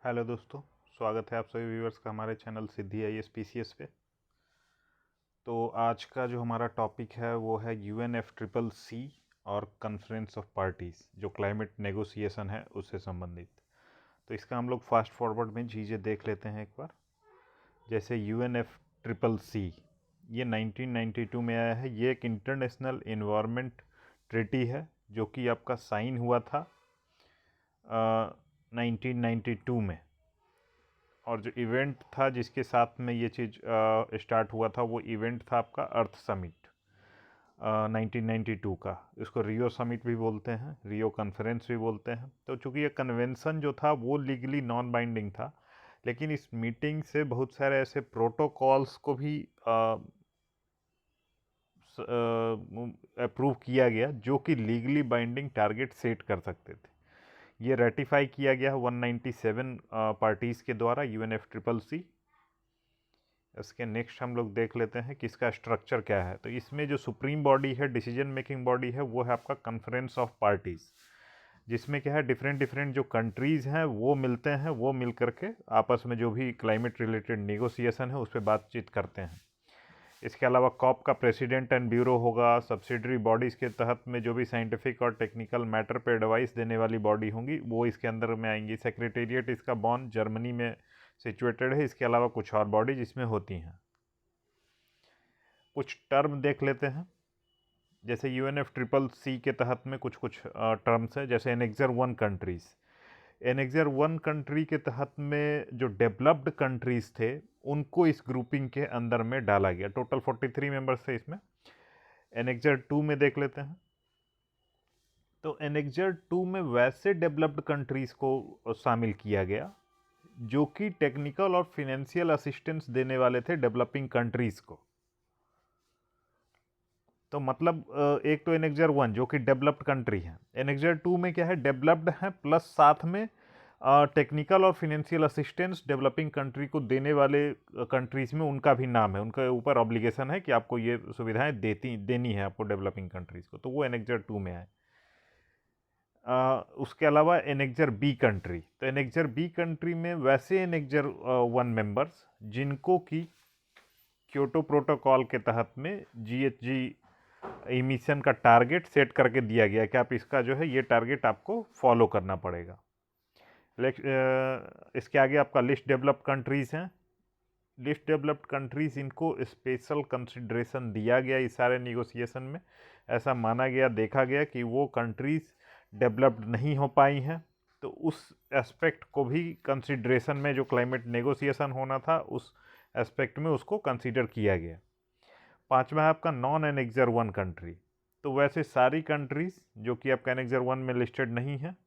Hello दोस्तों, स्वागत है आप सभी व्यूअर्स का हमारे चैनल सिद्धि आईएएस पीसीएस पे। तो आज का जो हमारा टॉपिक है वो है UNFCCC और कॉन्फ्रेंस ऑफ पार्टीज़, जो क्लाइमेट नेगोशिएशन है उससे संबंधित। तो इसका हम लोग फास्ट फॉरवर्ड में चीज़ें देख लेते हैं एक बार। जैसे UNFCCC ये 1992 में आया है। ये एक इंटरनेशनल इन्वायरमेंट ट्रीटी है जो कि आपका साइन हुआ था 1992 में। और जो इवेंट था जिसके साथ में ये चीज़ स्टार्ट हुआ था वो इवेंट था आपका अर्थ समिट 1992 का। इसको रियो समिट भी बोलते हैं, रियो कॉन्फ्रेंस भी बोलते हैं। तो चूंकि ये कन्वेंशन जो था वो लीगली नॉन बाइंडिंग था, लेकिन इस मीटिंग से बहुत सारे ऐसे प्रोटोकॉल्स को भी अप्रूव किया गया जो कि लीगली बाइंडिंग टारगेट सेट कर सकते थे। ये रेटिफाई किया गया 197 पार्टीज़ के द्वारा UNFCCC। इसके नेक्स्ट हम लोग देख लेते हैं कि इसका स्ट्रक्चर क्या है। तो इसमें जो सुप्रीम बॉडी है, डिसीजन मेकिंग बॉडी है, वो है आपका कॉन्फ्रेंस ऑफ पार्टीज़, जिसमें क्या है डिफरेंट डिफरेंट जो कंट्रीज़ हैं वो मिलते हैं। वो मिल करके आपस में जो भी क्लाइमेट रिलेटेड नेगोशिएशन है उस पर बातचीत करते हैं। इसके अलावा कॉप का प्रेसिडेंट एंड ब्यूरो होगा। सब्सिडरी बॉडीज़ के तहत में जो भी साइंटिफिक और टेक्निकल मैटर पे एडवाइस देने वाली बॉडी होंगी वो इसके अंदर में आएंगी। सेक्रेटेरिएट इसका बॉन जर्मनी में सिचुएटेड है। इसके अलावा कुछ और बॉडीज इसमें होती हैं। कुछ टर्म देख लेते हैं। जैसे UNFCCC के तहत में कुछ कुछ टर्म्स है। जैसे एनेक्सर 1 कंट्रीज़, एनेक्सर 1 कंट्री के तहत में जो डेवलप्ड कंट्रीज़ थे उनको इस ग्रुपिंग के अंदर में डाला गया। टोटल 43 मेंबर्स थे इसमें। एनेक्सर 2 में देख लेते हैं। तो एनेक्सर 2 में वैसे डेवलप्ड कंट्रीज़ को शामिल किया गया जो कि टेक्निकल और फिनेंशियल असिस्टेंस देने वाले थे डेवलपिंग कंट्रीज़ को। तो मतलब एक तो एनेक्सर 1 जो कि डेवलप्ड कंट्री है। एनेक्सर 2 में क्या है, डेवलप्ड है प्लस साथ में टेक्निकल और फिनेंशियल असिस्टेंस डेवलपिंग कंट्री को देने वाले कंट्रीज़ में उनका भी नाम है। उनके ऊपर ऑब्लिगेशन है कि आपको ये सुविधाएं देनी है आपको डेवलपिंग कंट्रीज़ को। तो वो एनेक्सर 2 में है। उसके अलावा एनेक्सर बी कंट्री, तो एनेक्सर बी कंट्री में वैसे एनेक्सर 1 मेंबर्स जिनको कि क्योटो प्रोटोकॉल के तहत में GHG इमिशन का टारगेट सेट करके दिया गया कि आप इसका जो है ये टारगेट आपको फॉलो करना पड़ेगा। इसके आगे आपका लिस्ट डेवलप्ड कंट्रीज़ हैं। लिस्ट डेवलप्ड कंट्रीज़ इनको स्पेशल कंसिड्रेशन दिया गया इस सारे निगोसिएशन में। ऐसा माना गया, देखा गया कि वो कंट्रीज़ डेवलप्ड नहीं हो पाई हैं, तो उस एस्पेक्ट को भी कंसिड्रेशन में जो क्लाइमेट नेगोशिएशन होना था उस एस्पेक्ट में उसको कंसीडर किया गया। पांचवा है आपका नॉन एनेक्सर 1 कंट्री। तो वैसे सारी कंट्रीज़ जो कि आपका एनेक्सर 1 में लिस्टेड नहीं है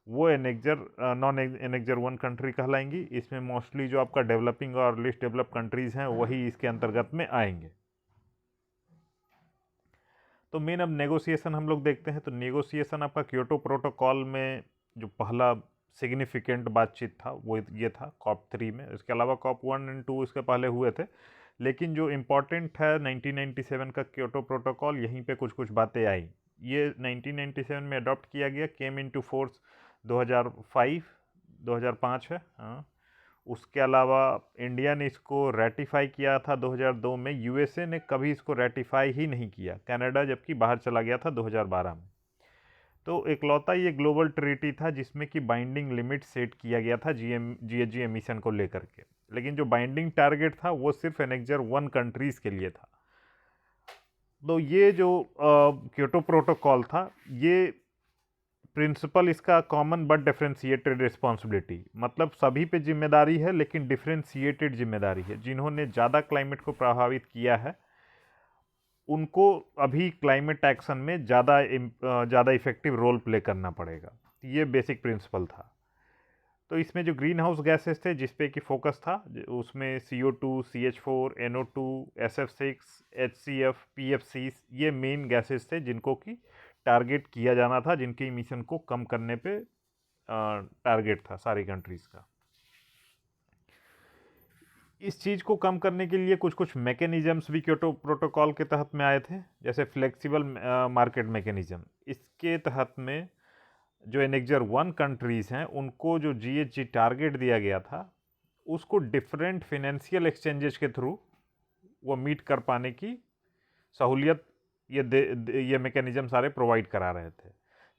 वो नॉन एनेक्सर 1 कंट्री कहलाएंगी। इसमें मोस्टली जो आपका डेवलपिंग और लिस्ट डेवलप कंट्रीज़ हैं वही इसके अंतर्गत में आएंगे। तो मेन अब नेगोशिएशन हम लोग देखते हैं। तो नेगोशिएशन आपका क्योटो प्रोटोकॉल में जो पहला सिग्निफिकेंट बातचीत था वो ये था COP 3 में। इसके अलावा COP 1 और 2 इसके पहले हुए थे, लेकिन जो इम्पोर्टेंट है 1997 का क्योटो प्रोटोकॉल, यहीं पे कुछ कुछ बातें आई। ये 1997 में अडॉप्ट किया गया, केम इनटू फोर्स 2005 है। हाँ, उसके अलावा इंडिया ने इसको रेटिफाई किया था 2002 में। USA ने कभी इसको रेटिफाई ही नहीं किया, कनाडा जबकि बाहर चला गया था 2012 में। तो इकलौता ये ग्लोबल ट्रीटी था जिसमें कि बाइंडिंग लिमिट सेट किया गया था GHG एमिशन को लेकर के, लेकिन जो बाइंडिंग टारगेट था वो सिर्फ एनेक्सर 1 कंट्रीज़ के लिए था। तो ये जो क्योटो प्रोटोकॉल था, ये प्रिंसिपल इसका कॉमन बट डिफरेंशिएटेड रिस्पॉन्सिबिलिटी, मतलब सभी पे जिम्मेदारी है लेकिन डिफरेंशिएटेड जिम्मेदारी है। जिन्होंने ज़्यादा क्लाइमेट को प्रभावित किया है उनको अभी क्लाइमेट एक्शन में ज़्यादा इफेक्टिव रोल प्ले करना पड़ेगा। ये बेसिक प्रिंसिपल था। तो इसमें जो ग्रीन हाउस गैसेस थे जिस पे कि फोकस था, उसमें CO2, CH4, NO2, SF6, HCF, PFCs, ये मेन गैसेस थे जिनको कि टारगेट किया जाना था, जिनके इमिशन को कम करने पे टारगेट था सारी कंट्रीज़ का। इस चीज़ को कम करने के लिए कुछ कुछ मैकेनिज़म्स भी क्योटो प्रोटोकॉल के तहत में आए थे, जैसे फ्लेक्सिबल मार्केट मैकेनिज़्म। इसके तहत में जो एनेक्जर 1 कंट्रीज़ हैं उनको जो जीएचजी टारगेट दिया गया था उसको डिफरेंट फिनेंशियल एक्सचेंजेस के थ्रू वो मीट कर पाने की सहूलियत ये मैकेनिज्म सारे प्रोवाइड करा रहे थे।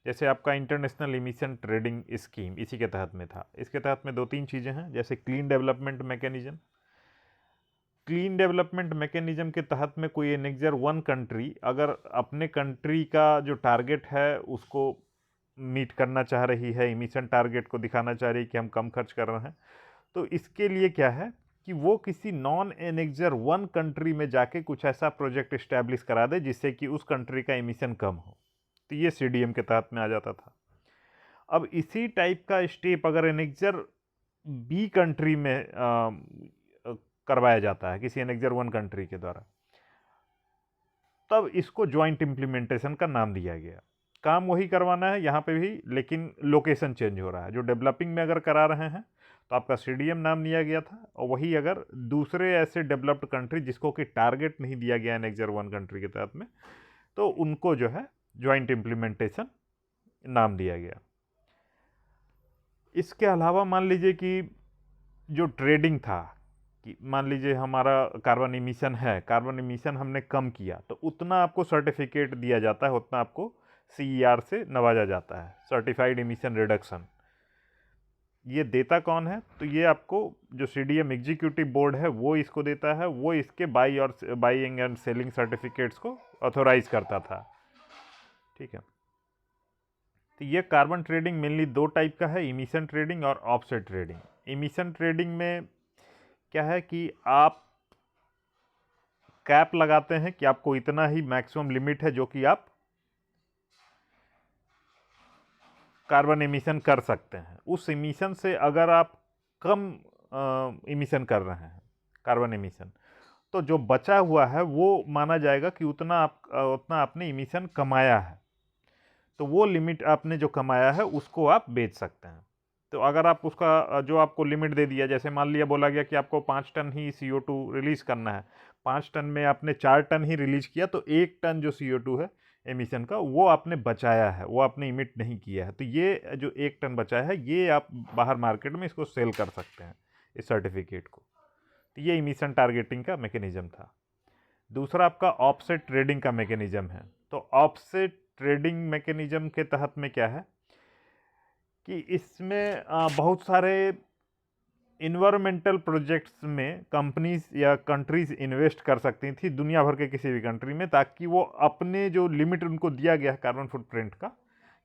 जैसे आपका इंटरनेशनल इमिशन ट्रेडिंग स्कीम इसी के तहत में था। इसके तहत में 2-3 चीज़ें हैं, जैसे clean development mechanism. Clean development mechanism के तहत में कोई एनेक्जर 1 कंट्री अगर अपने कंट्री का जो टारगेट है उसको मीट करना चाह रही है, इमिशन टारगेट को दिखाना चाह रही है कि हम कम खर्च कर रहे हैं, तो इसके लिए क्या है कि वो किसी नॉन एनेक्जर 1 कंट्री में जाके कुछ ऐसा प्रोजेक्ट इस्टेब्लिश करा दे जिससे कि उस कंट्री का इमिशन कम हो। तो ये सीडीएम के तहत में आ जाता था। अब इसी टाइप का स्टेप अगर एनेक्जर बी कंट्री में करवाया जाता है किसी एनेक्जर 1 कंट्री के द्वारा, तब इसको ज्वाइंट इम्प्लीमेंटेशन का नाम दिया गया। काम वही करवाना है यहाँ पे भी, लेकिन लोकेशन चेंज हो रहा है। जो डेवलपिंग में अगर करा रहे हैं तो आपका सीडीएम नाम दिया गया था, और वही अगर दूसरे ऐसे डेवलप्ड कंट्री जिसको कि टारगेट नहीं दिया गया एनेक्जर 1 कंट्री के तहत में, तो उनको जो है ज्वाइंट इम्प्लीमेंटेशन नाम दिया गया। इसके अलावा मान लीजिए कि जो ट्रेडिंग था, कि मान लीजिए हमारा कार्बन इमिशन है, कार्बन इमिशन हमने कम किया तो उतना आपको सर्टिफिकेट दिया जाता है, उतना आपको सीईआर से नवाजा जाता है, सर्टिफाइड इमिशन रिडक्शन। ये देता कौन है? तो ये आपको जो सीडीएम एग्जीक्यूटिव बोर्ड है वो इसको देता है, वो इसके बाइंग एंड सेलिंग सर्टिफिकेट्स को ऑथोराइज करता था। ठीक है, तो ये कार्बन ट्रेडिंग मेनली 2 टाइप का है, इमिशन ट्रेडिंग और ऑफसेट ट्रेडिंग। इमिशन ट्रेडिंग में क्या है कि आप कैप लगाते हैं कि आपको इतना ही मैक्सिमम लिमिट है जो कि आप कार्बन इमिशन कर सकते हैं। उस इमिशन से अगर आप कम इमिशन कर रहे हैं कार्बन इमिशन, तो जो बचा हुआ है वो माना जाएगा कि उतना आपने इमिशन कमाया है, तो वो लिमिट आपने जो कमाया है उसको आप बेच सकते हैं। तो अगर आप उसका जो आपको लिमिट दे दिया, जैसे मान लिया बोला गया कि आपको 5 टन ही CO2 रिलीज करना है, 5 टन में आपने 4 टन ही रिलीज किया, तो 1 टन जो CO2 है एमिशन का वो आपने बचाया है, वो आपने इमिट नहीं किया है। तो ये जो 1 टन बचाया है ये आप बाहर मार्केट में इसको सेल कर सकते हैं, इस सर्टिफिकेट को। तो ये इमिशन टारगेटिंग का मैकेनिज्म था। दूसरा आपका ऑफसेट ट्रेडिंग का मैकेनिज्म है। तो ऑफसेट ट्रेडिंग मैकेनिज्म के तहत में क्या है कि इसमें बहुत सारे इन्वायरमेंटल प्रोजेक्ट्स में कंपनीज या कंट्रीज इन्वेस्ट कर सकती थी दुनिया भर के किसी भी कंट्री में, ताकि वो अपने जो लिमिट उनको दिया गया है कार्बन फुटप्रिंट का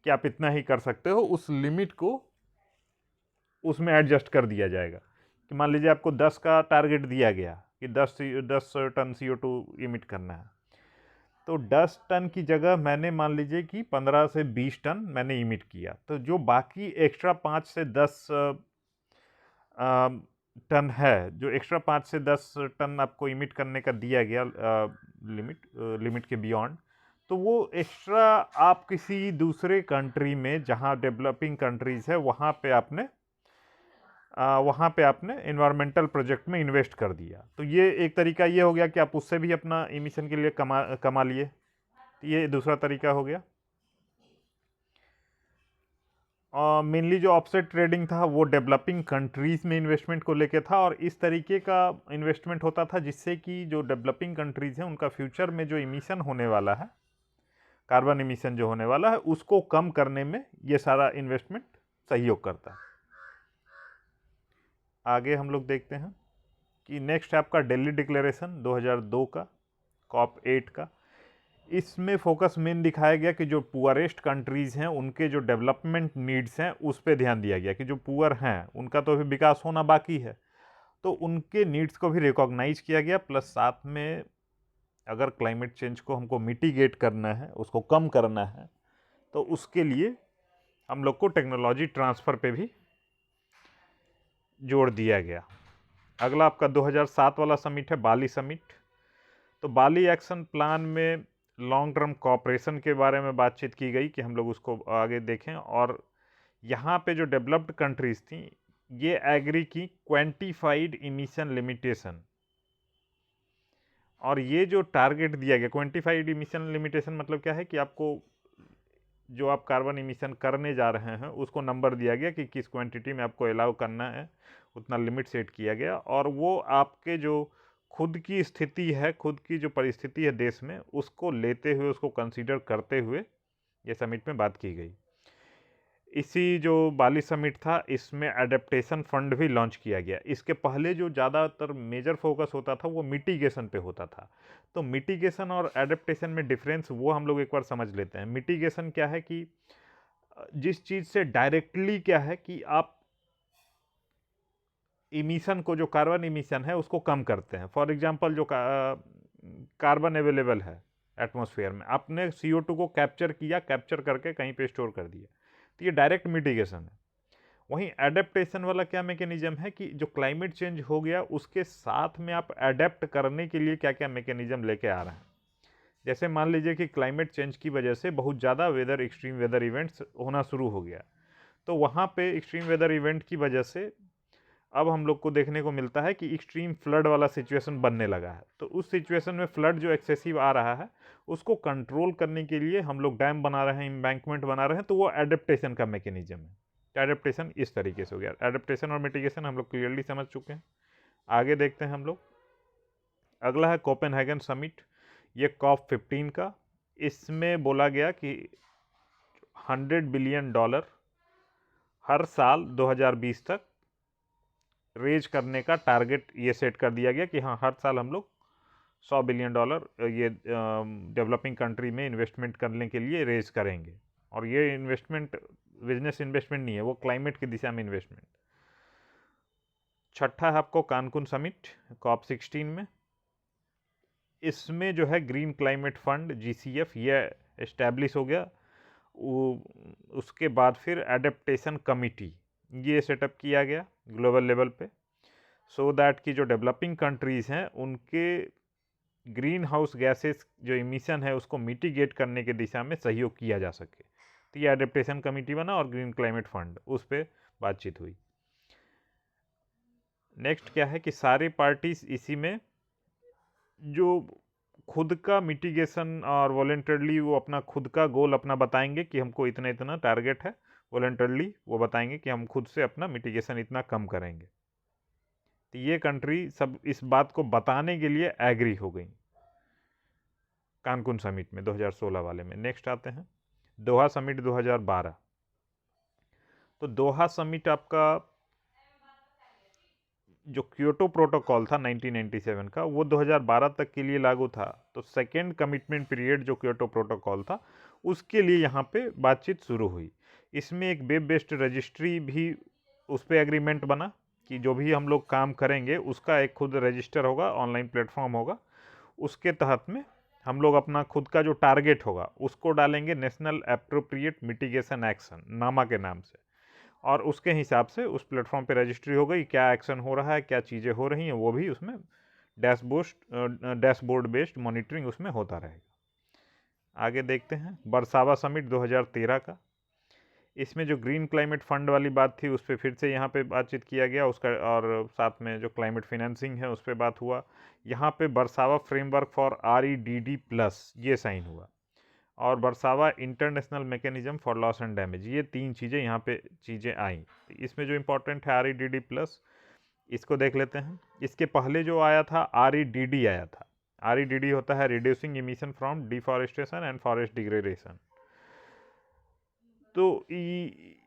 कि आप इतना ही कर सकते हो, उस लिमिट को उसमें एडजस्ट कर दिया जाएगा। कि मान लीजिए आपको 10 का टारगेट दिया गया कि 10 टन CO2 इमिट करना है, तो 10 टन की जगह मैंने मान लीजिए कि 15 से 20 टन मैंने इमिट किया, तो जो बाकी एक्स्ट्रा 5 से 10 टन है, जो एक्स्ट्रा 5 से 10 टन आपको इमिट करने का दिया गया लिमिट के बियॉन्ड, तो वो एक्स्ट्रा आप किसी दूसरे कंट्री में जहाँ डेवलपिंग कंट्रीज़ है वहाँ पे आपने इन्वायरमेंटल प्रोजेक्ट में इन्वेस्ट कर दिया। तो ये एक तरीका ये हो गया कि आप उससे भी अपना इमिशन के लिए कमा लिए। तो ये दूसरा तरीका हो गया। मेनली जो ऑफसेट ट्रेडिंग था वो डेवलपिंग कंट्रीज़ में इन्वेस्टमेंट को लेके था, और इस तरीके का इन्वेस्टमेंट होता था जिससे कि जो डेवलपिंग कंट्रीज़ हैं उनका फ्यूचर में जो इमिशन होने वाला है, कार्बन इमिशन जो होने वाला है, उसको कम करने में ये सारा इन्वेस्टमेंट सहयोग करता है। आगे हम लोग देखते हैं कि नेक्स्ट है आपका दिल्ली डिक्लेरेशन 2002 का, COP8 का। इसमें फोकस मेन दिखाया गया कि जो पुअरेस्ट कंट्रीज़ हैं उनके जो डेवलपमेंट नीड्स हैं उस पर ध्यान दिया गया कि जो पुअर हैं उनका तो अभी विकास होना बाकी है, तो उनके नीड्स को भी रिकॉग्नाइज किया गया। प्लस साथ में अगर क्लाइमेट चेंज को हमको मिटिगेट करना है, उसको कम करना है, तो उसके लिए हम लोग को टेक्नोलॉजी ट्रांसफ़र पे भी जोड़ दिया गया। अगला आपका 2007 वाला समिट है, बाली समिट। तो बाली एक्शन प्लान में लॉन्ग टर्म कोऑपरेशन के बारे में बातचीत की गई कि हम लोग उसको आगे देखें, और यहाँ पे जो डेवलप्ड कंट्रीज़ थी ये एग्री की क्वांटिफाइड इमिशन लिमिटेशन, और ये जो टारगेट दिया गया क्वांटिफाइड इमिशन लिमिटेशन मतलब क्या है कि आपको जो आप कार्बन इमिशन करने जा रहे हैं उसको नंबर दिया गया कि किस क्वांटिटी में आपको अलाउ करना है, उतना लिमिट सेट किया गया, और वो आपके जो खुद की स्थिति है, खुद की जो परिस्थिति है देश में, उसको लेते हुए, उसको कंसीडर करते हुए ये समिट में बात की गई। इसी जो बाली समिट था, इसमें एडेप्टेशन फंड भी लॉन्च किया गया। इसके पहले जो ज़्यादातर मेजर फोकस होता था वो मिटिगेशन पे होता था। तो मिटिगेशन और एडेप्टेशन में डिफरेंस वो हम लोग एक बार समझ लेते हैं। मिटिगेशन क्या है कि जिस चीज़ से डायरेक्टली क्या है कि आप इमिशन को, जो कार्बन इमिशन है उसको कम करते हैं। फॉर एग्जांपल जो कार्बन अवेलेबल है एटमॉस्फेयर में, आपने CO2 को कैप्चर किया, कैप्चर करके कहीं पे स्टोर कर दिया, तो ये डायरेक्ट मिटिगेशन है। वहीं एडेप्टेशन वाला क्या मैकेनिज्म है कि जो क्लाइमेट चेंज हो गया उसके साथ में आप एडेप्ट करने के लिए क्या क्या मैकेनिज्म लेके आ रहे हैं। जैसे मान लीजिए कि क्लाइमेट चेंज की वजह से बहुत ज़्यादा एक्सट्रीम वेदर इवेंट्स होना शुरू हो गया, तो वहाँ पे एक्सट्रीम वेदर इवेंट की वजह से अब हम लोग को देखने को मिलता है कि एक्सट्रीम फ्लड वाला सिचुएशन बनने लगा है। तो उस सिचुएशन में फ्लड जो एक्सेसिव आ रहा है उसको कंट्रोल करने के लिए हम लोग डैम बना रहे हैं, एम्बैंकमेंट बना रहे हैं, तो वो एडेप्टेशन का मैकेनिज्म है। एडेप्टेशन इस तरीके से हो गया। एडेप्टेशन और मिटिगेशन हम लोग क्लियरली समझ चुके हैं। आगे देखते हैं हम लोग। अगला है कोपेनहेगन समिट, ये COP15 का। इसमें बोला गया कि $100 बिलियन हर साल 2020 तक रेज करने का टारगेट ये सेट कर दिया गया कि हाँ, हर साल हम लोग $100 बिलियन ये डेवलपिंग कंट्री में इन्वेस्टमेंट करने के लिए रेज करेंगे। और ये इन्वेस्टमेंट बिजनेस इन्वेस्टमेंट नहीं है, वो क्लाइमेट की दिशा में इन्वेस्टमेंट। छठा है आपको कानकुन समिट, COP16 में। इसमें जो है ग्रीन क्लाइमेट फंड GCF ये एस्टैब्लिश हो गया। उसके बाद फिर एडेप्टेशन कमिटी ये सेटअप किया गया ग्लोबल लेवल पे, सो दैट कि जो डेवलपिंग कंट्रीज़ हैं उनके ग्रीन हाउस गैसेस जो इमिशन है उसको मिटिगेट करने की दिशा में सहयोग किया जा सके। तो ये एडेप्टेशन कमिटी बना और ग्रीन क्लाइमेट फंड, उस पर बातचीत हुई। नेक्स्ट क्या है कि सारे पार्टीज इसी में जो खुद का मिटिगेशन और वॉलेंटरली वो अपना खुद का गोल अपना बताएंगे कि हमको इतना इतना टारगेट है, वॉलेंटरली वो बताएंगे कि हम खुद से अपना मिटिगेशन इतना कम करेंगे। तो ये कंट्री सब इस बात को बताने के लिए एग्री हो गई कानकुन समिट में 2016 वाले में। नेक्स्ट आते हैं दोहा समिट 2012। तो दोहा समिट आपका जो क्योटो प्रोटोकॉल था 1997 का, वो 2012 तक के लिए लागू था। तो सेकेंड कमिटमेंट पीरियड जो क्योटो प्रोटोकॉल था उसके लिए यहाँ पे बातचीत शुरू हुई। इसमें एक वेब बेस्ड रजिस्ट्री भी, उस पर एग्रीमेंट बना कि जो भी हम लोग काम करेंगे उसका एक खुद रजिस्टर होगा, ऑनलाइन प्लेटफॉर्म होगा। उसके तहत में हम लोग अपना खुद का जो टारगेट होगा उसको डालेंगे नेशनल एप्रोप्रिएट मिटिगेशन एक्शन नामा के नाम से, और उसके हिसाब से उस प्लेटफॉर्म पे रजिस्ट्री हो गई, क्या एक्शन हो रहा है, क्या चीज़ें हो रही हैं, वो भी उसमें डैशबोर्ड बेस्ड मॉनिटरिंग उसमें होता रहेगा। आगे देखते हैं बरसावा समिट 2013 का। इसमें जो ग्रीन क्लाइमेट फंड वाली बात थी उस पर फिर से यहाँ पे बातचीत किया गया उसका, और साथ में जो क्लाइमेट फाइनेंसिंग है उस पर बात हुआ। यहाँ पे बरसावा फ्रेमवर्क फॉर REDD+ ये साइन हुआ, और Warsaw international mechanism for loss and damage, ये 3 चीज़ें यहाँ पे चीज़ें आई। इसमें जो इम्पोर्टेंट है REDD+, इसको देख लेते हैं। इसके पहले जो आया था REDD आया था। REDD होता है reducing emission from deforestation and forest degradation. तो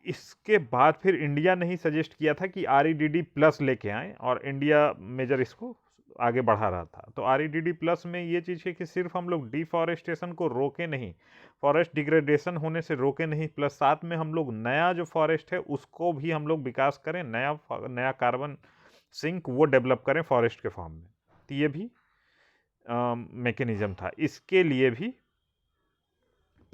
इसके बाद फिर इंडिया ने ही सजेस्ट किया था कि REDD+ लेके आएँ, और इंडिया मेजर इसको आगे बढ़ा रहा था। तो REDD+ में ये चीज़ है कि सिर्फ हम लोग डिफॉरेस्टेशन को रोके नहीं, फॉरेस्ट डिग्रेडेशन होने से रोके नहीं, प्लस साथ में हम लोग नया जो फॉरेस्ट है उसको भी हम लोग विकास करें, नया कार्बन सिंक वो डेवलप करें फॉरेस्ट के फॉर्म में। तो ये भी मैकेनिज्म था। इसके लिए भी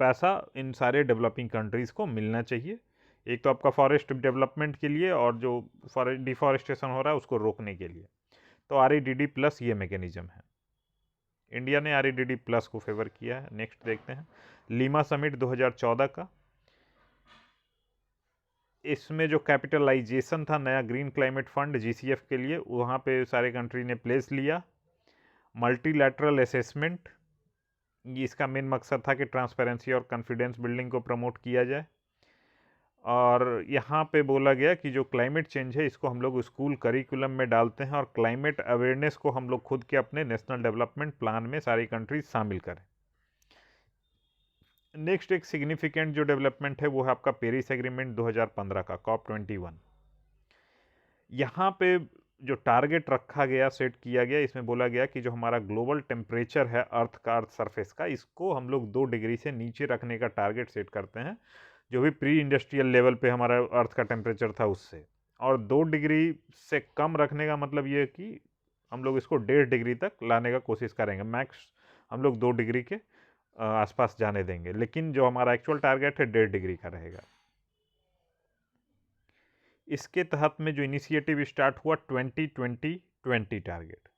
पैसा इन सारे डेवलपिंग कंट्रीज़ को मिलना चाहिए, एक तो आपका फॉरेस्ट डेवलपमेंट के लिए और जो फॉरेस्ट डिफॉरेस्टेशन हो रहा है उसको रोकने के लिए। तो REDD+ ये मैकेनिज्म है। इंडिया ने REDD+ को फेवर किया है। नेक्स्ट देखते हैं लीमा समिट 2014 का। इसमें जो कैपिटलाइजेशन था नया ग्रीन क्लाइमेट फंड GCF के लिए, वहाँ पे सारे कंट्री ने प्लेस लिया। मल्टीलैटरल असेसमेंट, ये इसका मेन मकसद था कि ट्रांसपेरेंसी और कॉन्फिडेंस बिल्डिंग को प्रमोट किया जाए। और यहाँ पे बोला गया कि जो क्लाइमेट चेंज है इसको हम लोग स्कूल करिकुलम में डालते हैं और क्लाइमेट अवेयरनेस को हम लोग खुद के अपने नेशनल डेवलपमेंट प्लान में सारी कंट्रीज शामिल करें। नेक्स्ट एक सिग्निफिकेंट जो डेवलपमेंट है वो है आपका पेरिस एग्रीमेंट 2015 का COP21। यहाँ पे जो टारगेट रखा गया, सेट किया गया, इसमें बोला गया कि जो हमारा ग्लोबल टेम्परेचर है अर्थ का, अर्थ सरफेस का, इसको हम लोग 2 डिग्री से नीचे रखने का टारगेट सेट करते हैं, जो भी प्री इंडस्ट्रियल लेवल पे हमारा अर्थ का टेम्परेचर था उससे। और 2 डिग्री से कम रखने का मतलब ये है कि हम लोग इसको 1.5 डिग्री तक लाने का कोशिश करेंगे। मैक्स हम लोग 2 डिग्री के आसपास जाने देंगे, लेकिन जो हमारा एक्चुअल टारगेट है 1.5 डिग्री का रहेगा। इसके तहत में जो इनिशिएटिव स्टार्ट हुआ 20-20-20 टारगेट,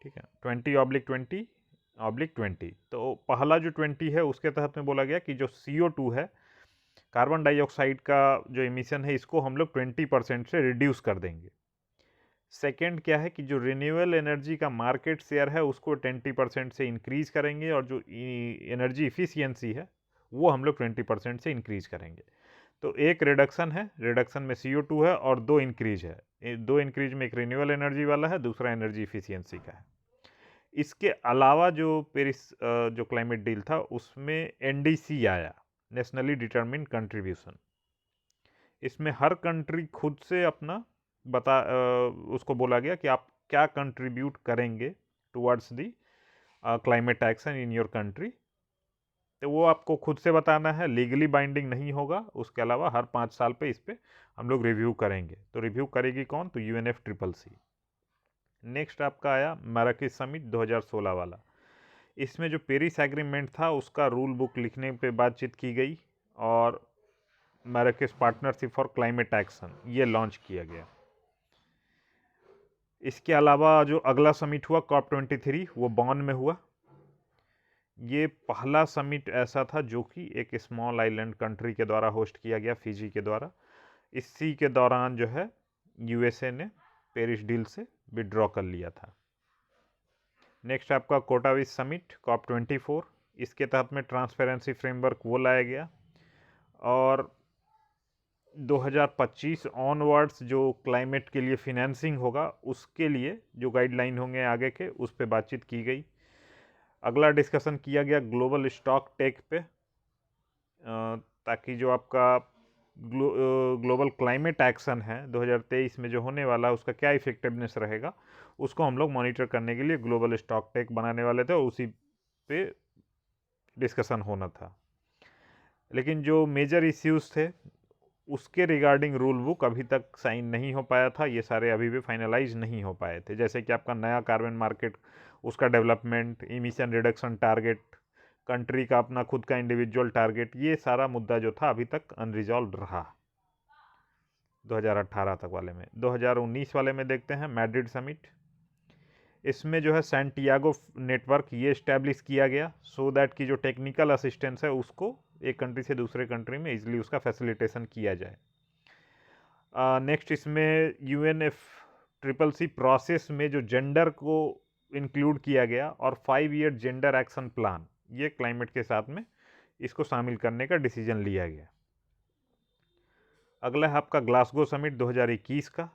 ठीक है, 20/20/20। तो पहला जो 20 है उसके तहत में बोला गया कि जो CO2 है, कार्बन डाइऑक्साइड का जो इमिशन है, इसको हम लोग 20% से रिड्यूस कर देंगे। सेकेंड क्या है कि जो रिन्यूएबल एनर्जी का मार्केट शेयर है उसको 20% से इंक्रीज करेंगे, और जो एनर्जी इफिशियंसी है वो हम लोग 20% से इंक्रीज करेंगे। तो एक रिडक्शन है, रिडक्शन में CO2 है, और 2 इंक्रीज है। 2 इंक्रीज में एक रिन्यूएबल एनर्जी वाला है, दूसरा एनर्जी इफिशियंसी का है। इसके अलावा जो पेरिस जो क्लाइमेट डील था उसमें NDC आया, नेशनली डिटरमिन्ड कंट्रीब्यूशन। इसमें हर कंट्री खुद से अपना उसको बोला गया कि आप क्या कंट्रीब्यूट करेंगे towards the climate action in your country. तो वो आपको खुद से बताना है, लीगली बाइंडिंग नहीं होगा। उसके अलावा हर 5 साल पे इस पे हम लोग रिव्यू करेंगे। तो रिव्यू करेगी कौन? तो UNFCCC। नेक्स्ट आपका आया मैराकेच समिट 2016 वाला। इसमें जो पेरिस एग्रीमेंट था उसका रूल बुक लिखने पे बातचीत की गई, और मैराकेच पार्टनरशिप फॉर क्लाइमेट एक्शन ये लॉन्च किया गया। इसके अलावा जो अगला समिट हुआ COP23, वो बॉन में हुआ। ये पहला समिट ऐसा था जो कि एक स्मॉल आइलैंड कंट्री के द्वारा होस्ट किया गया, फिजी के द्वारा। इसी के दौरान जो है USA ने पेरिस डील से विड्रॉ कर लिया था। नेक्स्ट आपका कोटाविस समिट COP24। इसके तहत में ट्रांसपेरेंसी फ्रेमवर्क वो लाया गया, और 2025 ऑनवर्ड्स जो क्लाइमेट के लिए फिनेंसिंग होगा उसके लिए जो गाइडलाइन होंगे आगे के, उस पर बातचीत की गई। अगला डिस्कशन किया गया ग्लोबल स्टॉक टेक पे, ताकि जो आपका ग्लोबल क्लाइमेट एक्शन है 2023 में जो होने वाला है उसका क्या इफेक्टिवनेस रहेगा, उसको हम लोग मॉनिटर करने के लिए ग्लोबल स्टॉक टेक बनाने वाले थे, और उसी पे डिस्कशन होना था। लेकिन जो मेजर इश्यूज थे उसके रिगार्डिंग रूल बुक अभी तक साइन नहीं हो पाया था। ये सारे अभी भी फाइनलाइज नहीं हो पाए थे, जैसे कि आपका नया कार्बन मार्केट, उसका development, emission reduction target, country का अपना खुद का इंडिविजुअल टारगेट, ये सारा मुद्दा जो था अभी तक अनरिजॉल्व रहा 2018 तक वाले में। 2019 वाले में देखते हैं मैड्रिड समिट। इसमें जो है सैंटियागो नेटवर्क ये इस्टेब्लिश किया गया, सो दैट की जो टेक्निकल असिस्टेंस है उसको एक कंट्री से दूसरे कंट्री में इजीली उसका फैसिलिटेशन किया जाए। नेक्स्ट इसमें UNFCCC प्रोसेस में जो जेंडर को इंक्लूड किया गया, और 5 ईयर जेंडर एक्शन प्लान, ये क्लाइमेट के साथ में इसको शामिल करने का डिसीजन लिया गया। अगला है आपका ग्लासगो समिट 2021 का।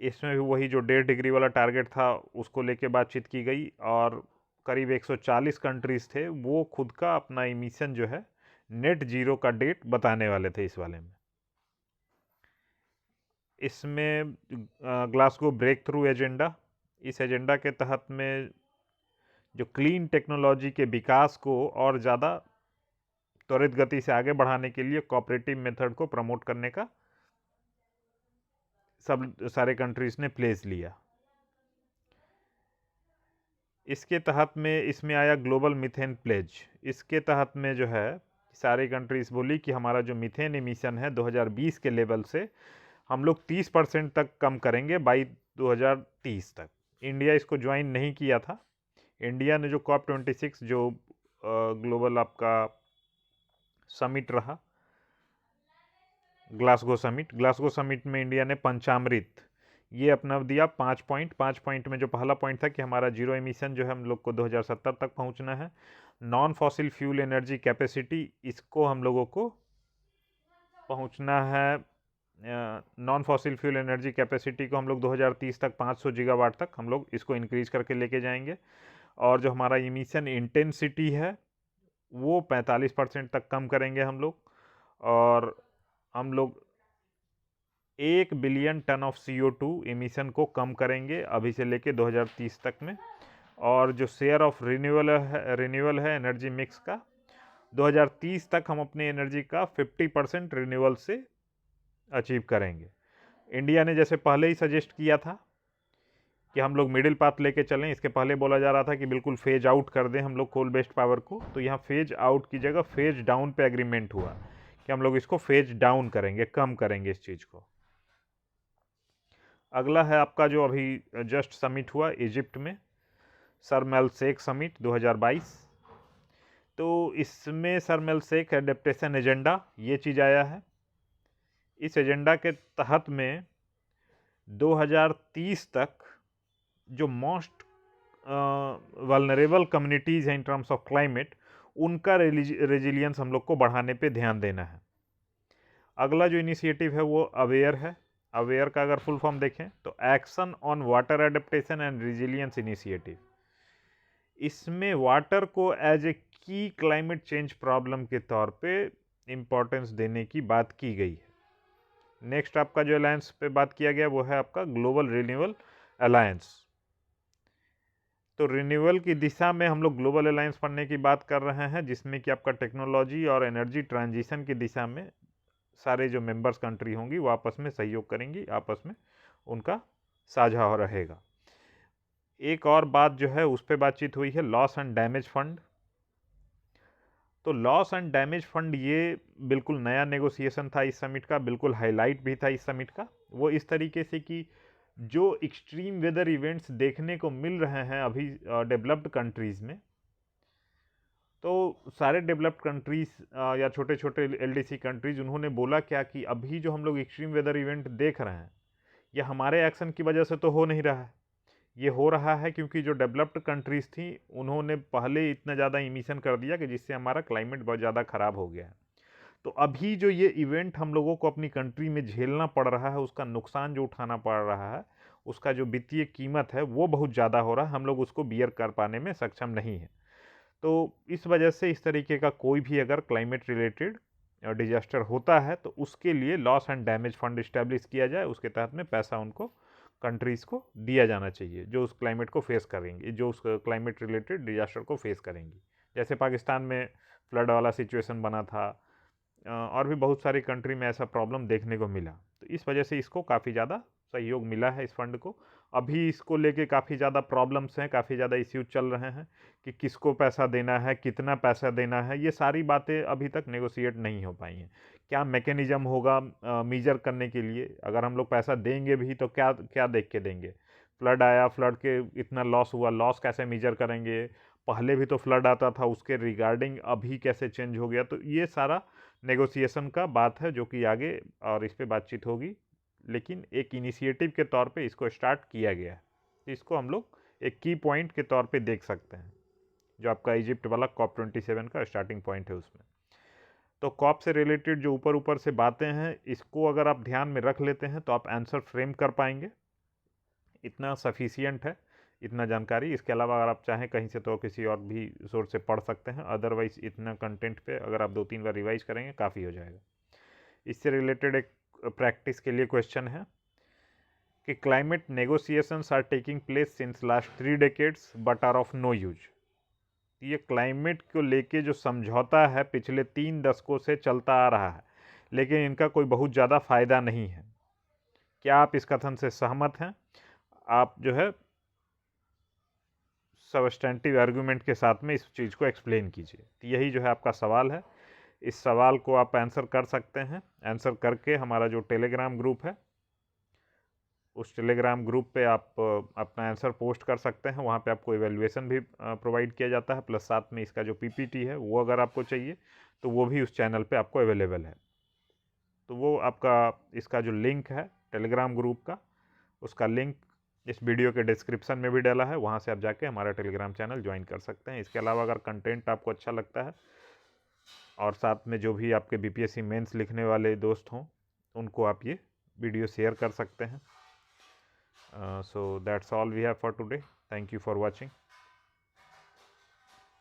इसमें भी वही जो 1.5 डिग्री वाला टारगेट था उसको लेके बातचीत की गई, और करीब 140 कंट्रीज थे वो खुद का अपना इमिशन जो है नेट जीरो का डेट बताने वाले थे इस वाले में। इसमें ग्लासगो ब्रेक थ्रू एजेंडा, इस एजेंडा के तहत में जो क्लीन टेक्नोलॉजी के विकास को और ज़्यादा त्वरित गति से आगे बढ़ाने के लिए कोऑपरेटिव मेथड को प्रमोट करने का सब सारे कंट्रीज ने प्लेस लिया। इसके तहत में इसमें आया ग्लोबल मीथेन प्लेज। इसके तहत में जो है सारी कंट्रीज बोली कि हमारा जो मीथेन इमिशन है 2020 के लेवल से हम लोग 30% तक कम करेंगे बाई 2030 तक। इंडिया इसको ज्वाइन नहीं किया था। इंडिया ने जो COP26 जो ग्लोबल आपका समिट रहा, ग्लासगो समिट में इंडिया ने पंचामृत ये अपना दिया 5 पॉइंट में जो पहला पॉइंट था कि हमारा जीरो एमिशन जो है हम लोग को 2070 तक पहुंचना है। Non fossil fuel energy capacity, इसको हम लोगों को पहुंचना है, non fossil fuel energy capacity को हम लोग 2030 तक 500 गीगावाट तक हम लोग इसको इंक्रीज करके लेके जाएंगे। और जो हमारा इमिशन इंटेंसिटी है वो 45% तक कम करेंगे हम लोग। और हम लोग 1 billion ton of CO2 emission को कम करेंगे अभी से लेके 2030 तक में। और जो शेयर ऑफ रिन्यूएबल है एनर्जी मिक्स का, 2030 तक हम अपनी एनर्जी का 50% रिन्यूएबल से अचीव करेंगे। इंडिया ने जैसे पहले ही सजेस्ट किया था कि हम लोग मिडिल पाथ लेके चलें, इसके पहले बोला जा रहा था कि बिल्कुल फेज आउट कर दें हम लोग कोल बेस्ड पावर को, तो यहाँ फेज आउट की जगह फेज डाउन पे एग्रीमेंट हुआ कि हम लोग इसको फेज डाउन करेंगे, कम करेंगे इस चीज़ को। अगला है आपका जो अभी जस्ट समिट हुआ इजिप्ट में, शर्म एल शेख समिट 2022। तो इसमें शर्म एल शेख एडेप्टेशन एजेंडा ये चीज़ आया है। इस एजेंडा के तहत में 2030 तक जो मोस्ट वल्नरेबल कम्युनिटीज़ हैं इन टर्म्स ऑफ क्लाइमेट, उनका रेजिलियंस हम लोग को बढ़ाने पे ध्यान देना है। अगला जो इनिशिएटिव है वो अवेयर है। अवेयर का अगर फुल फॉर्म देखें तो action on water adaptation and resilience initiative. इसमें वाटर को एज ए की क्लाइमेट चेंज प्रॉब्लम के तौर पे इम्पोर्टेंस देने की बात की गई है। नेक्स्ट आपका जो अलायंस पे बात किया गया वो है आपका ग्लोबल रिन्यूअल अलायंस। तो रिन्यूअल की दिशा में हम लोग ग्लोबल अलायंस पढ़ने की बात कर रहे हैं, जिसमें कि आपका टेक्नोलॉजी और एनर्जी ट्रांजिशन की दिशा में सारे जो मेंबर्स कंट्री होंगी वो आपस में सहयोग करेंगी, आपस में उनका साझा हो रहेगा। एक और बात जो है उस पर बातचीत हुई है, लॉस एंड डैमेज फंड। तो लॉस एंड डैमेज फंड ये बिल्कुल नया नेगोशिएशन था इस समिट का, बिल्कुल हाईलाइट भी था इस समिट का। वो इस तरीके से कि जो एक्सट्रीम वेदर इवेंट्स देखने को मिल रहे हैं अभी डेवलप्ड कंट्रीज़ में, तो सारे डेवलप्ड कंट्रीज़ या छोटे छोटे LDC कंट्रीज़, उन्होंने बोला क्या कि अभी जो हम लोग एक्सट्रीम वेदर इवेंट देख रहे हैं ये हमारे एक्शन की वजह से तो हो नहीं रहा है, ये हो रहा है क्योंकि जो डेवलप्ड कंट्रीज़ थी उन्होंने पहले इतना ज़्यादा इमिशन कर दिया कि जिससे हमारा क्लाइमेट बहुत ज़्यादा ख़राब हो गया है। तो अभी जो ये इवेंट हम लोगों को अपनी कंट्री में झेलना पड़ रहा है, उसका नुकसान जो उठाना पड़ रहा है, उसका जो वित्तीय कीमत है वो बहुत ज़्यादा हो रहा है, हम लोग उसको बियर कर पाने में सक्षम नहीं है। तो इस वजह से इस तरीके का कोई भी अगर क्लाइमेट रिलेटेड डिजास्टर होता है तो उसके लिए loss and damage fund establish किया जाए, उसके तहत में पैसा उनको कंट्रीज़ को दिया जाना चाहिए जो उस क्लाइमेट को फेस करेंगी, जो उस क्लाइमेट रिलेटेड डिजास्टर को फेस करेंगी। जैसे पाकिस्तान में फ्लड वाला सिचुएशन बना था, और भी बहुत सारी कंट्री में ऐसा प्रॉब्लम देखने को मिला। तो इस वजह से इसको काफ़ी ज़्यादा सहयोग मिला है इस फंड को। अभी इसको लेके काफ़ी ज़्यादा प्रॉब्लम्स हैं, काफ़ी ज़्यादा इश्यूज चल रहे हैं कि किसको पैसा देना है, कितना पैसा देना है, ये सारी बातें अभी तक नेगोशिएट नहीं हो पाई हैं। क्या मैकेनिज़्म होगा मेजर करने के लिए, अगर हम लोग पैसा देंगे भी तो क्या क्या देख के देंगे। फ्लड आया, फ्लड के इतना लॉस हुआ, लॉस कैसे मेजर करेंगे, पहले भी तो फ्लड आता था उसके रिगार्डिंग अभी कैसे चेंज हो गया। तो ये सारा नेगोशिएशन का बात है जो कि आगे और इस पे बातचीत होगी, लेकिन एक इनिशिएटिव के तौर पे इसको स्टार्ट किया गया है। इसको हम लोग एक की पॉइंट के तौर पे देख सकते हैं, जो आपका इजिप्ट वाला COP27 का स्टार्टिंग पॉइंट है उसमें। तो कॉप से रिलेटेड जो ऊपर ऊपर से बातें हैं, इसको अगर आप ध्यान में रख लेते हैं तो आप आंसर फ्रेम कर पाएंगे, इतना सफिशियंट है, इतना जानकारी। इसके अलावा अगर आप चाहें कहीं से तो किसी और भी सोर्स से पढ़ सकते हैं, अदरवाइज इतना कंटेंट पे अगर आप 2-3 बार रिवाइज करेंगे काफ़ी हो जाएगा। इससे रिलेटेड एक प्रैक्टिस के लिए क्वेश्चन है कि climate negotiations are taking place since last 3 decades but are of no use. ये क्लाइमेट को लेके जो समझौता है पिछले 3 दशकों से चलता आ रहा है, लेकिन इनका कोई बहुत ज़्यादा फ़ायदा नहीं है। क्या आप इस कथन से सहमत हैं? आप जो है सबस्टेंटिव आर्गूमेंट के साथ में इस चीज़ को एक्सप्लेन कीजिए। तो यही जो है आपका सवाल है। इस सवाल को आप आंसर कर सकते हैं। आंसर करके हमारा जो टेलीग्राम ग्रुप है, उस टेलीग्राम ग्रुप पे आप अपना आंसर पोस्ट कर सकते हैं। वहाँ पे आपको इवैल्यूएशन भी प्रोवाइड किया जाता है, प्लस साथ में इसका जो PPT है वो अगर आपको चाहिए तो वो भी उस चैनल पे आपको अवेलेबल है। तो वो आपका इसका जो लिंक है टेलीग्राम ग्रुप का, उसका लिंक इस वीडियो के डिस्क्रिप्शन में भी डाला है, वहाँ से आप जाके हमारा टेलीग्राम चैनल ज्वाइन कर सकते हैं। इसके अलावा अगर कंटेंट आपको अच्छा लगता है और साथ में जो भी आपके बीपीएससी मेंस लिखने वाले दोस्त हों उनको आप ये वीडियो शेयर कर सकते हैं। So that's all we have for today. Thank you for watching.